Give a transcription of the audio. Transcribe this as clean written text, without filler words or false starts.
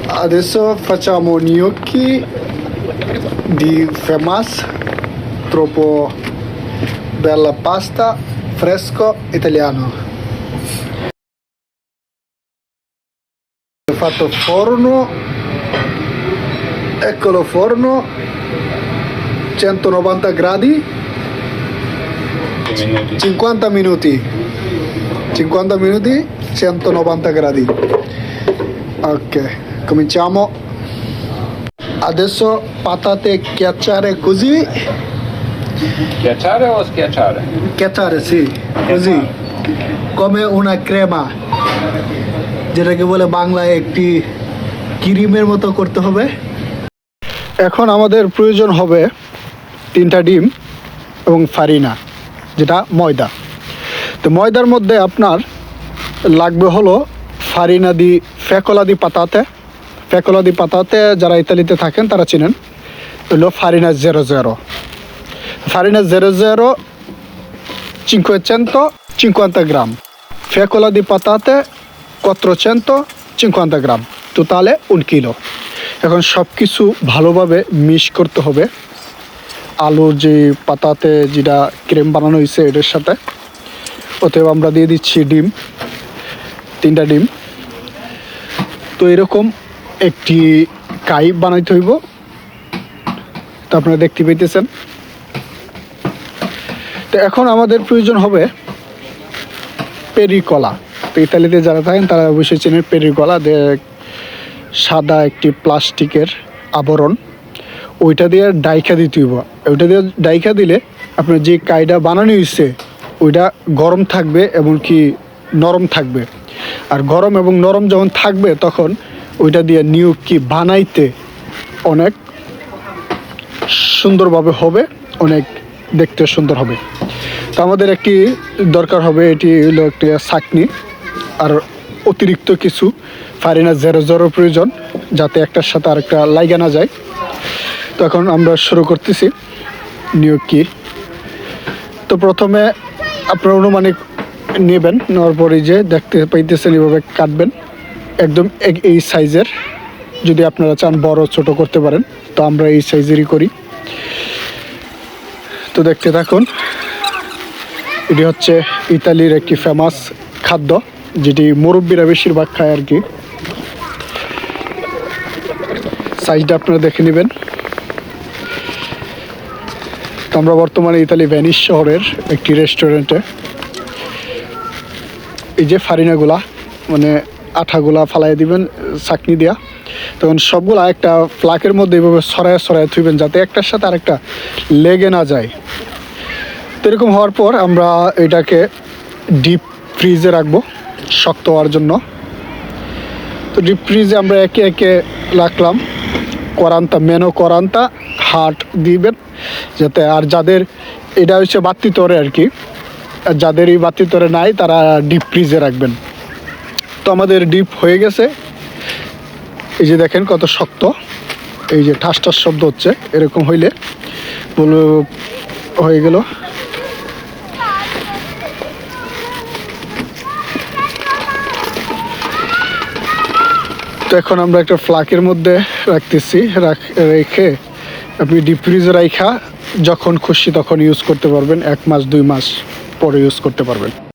Adesso facciamo gnocchi di famas, troppo bella pasta, fresco italiano. Ho fatto forno, eccolo forno, 190 gradi, 50 minuti, 190 gradi. Ok, cominciamo. Adesso patate ghiacciare così. Ghiacciare o schiacciare? Ghiacciare, sì, così, come una crema, যেটাকে বলে বাংলায় একটি ক্রিমের মতো করতে হবে। এখন আমাদের প্রয়োজন হবে 3টা ডিম এবং ফারিনা, যেটা ময়দা। তো ময়দার মধ্যে আপনার লাগবে হলো ফারিনা দি ফেকোলা দি পাতাতে। ফেকোলা দি পাতাতে যারা ইতালিতে থাকেন তারা চিনেন, হলো farina 00। Farina 00, 550 gram. Fecola di patate 450 gram. Totale 1 kilo. এখন সব কিছু ভালোভাবে মিক্স করতে হবে আলুর যে পাতাতে যেটা ক্রিম বানানো হয়েছে এটার সাথে। অতএব আমরা দিয়ে দিচ্ছি ডিম, 3টা ডিম। তো এরকম একটি কাই বানাইতে হইব, তো আপনারা দেখতে পাইতেছেন। তো এখন আমাদের প্রয়োজন হবে পেরিকলা। তো ইতালিতে যারা থাকেন তারা অবশ্যই চেনেন পেরিকলা, সাদা একটি প্লাস্টিকের আবরণ, ওইটা দিয়ে ডাইকা দিতে হইব। ওইটা দিয়ে ডাইকা দিলে আপনার যে কাইটা বানানো হয়েছে ওইটা গরম থাকবে এবং কি নরম থাকবে। আর গরম এবং নরম যখন থাকবে তখন ওইটা দিয়ে gnocchi বানাইতে অনেক সুন্দরভাবে হবে, অনেক দেখতে সুন্দর হবে। তো আমাদের একটি দরকার হবে, এটি হলো একটি চাটনি, আর অতিরিক্ত কিছু ফারিনা 00 প্রয়োজন, যাতে একটার সাথে আরেকটা লাইগা না যায়। তো এখন আমরা শুরু করতেছি gnocchi। তো প্রথমে আপনারা অনুমানিক নেবেন, নেওয়ার পরে যে দেখতে পাইতেছেন এভাবে কাটবেন একদম এই সাইজের। যদি আপনারা চান বড় ছোট করতে পারেন, তো আমরা এই সাইজেরই করি। তো দেখতে থাকুন। এটি হচ্ছে ইতালির একটি ফেমাস খাদ্য, যেটি মুরব্বীরা বেশিরভাগ খায় আর কি। সাইজটা আপনারা দেখে নেবেন। তো আমরা বর্তমানে ইতালি ভেনিস শহরের একটি রেস্টুরেন্টে। এই যে ফারিনাগুলা মানে আঠাগুলা ফালাই দিবেন চাকনি দিয়া, তখন সবগুলা একটা ফ্লাকের মধ্যে এইভাবে ছড়ায় ছড়ায় থুইবেন, যাতে একটার সাথে আরেকটা লেগে না যায়। তো এরকম হওয়ার পর আমরা এটাকে ডিপ ফ্রিজে রাখবো শক্ত হওয়ার জন্য। তো ডিপ ফ্রিজে আমরা একে একে রাখলাম। মেনো 40 হাট দিবেন, যাতে আর যাদের এটা হচ্ছে বাতি তরে আর কি, আর যাদের এই বাতি তরে নাই তারা ডিপ ফ্রিজে রাখবেন। তো আমাদের ডিপ হয়ে গেছে, এই যে দেখেন কত শক্ত, এই যে ঠাস ঠাস শব্দ হচ্ছে, এরকম হইলে হয়ে গেল। তো এখন আমরা একটা ফ্লাকের মধ্যে রাখতেছি, রেখে আপনি ডিপ ফ্রিজে রাখা যখন খুশি তখন ইউজ করতে পারবেন, 1 মাস 2 মাস পরে ইউজ করতে পারবেন।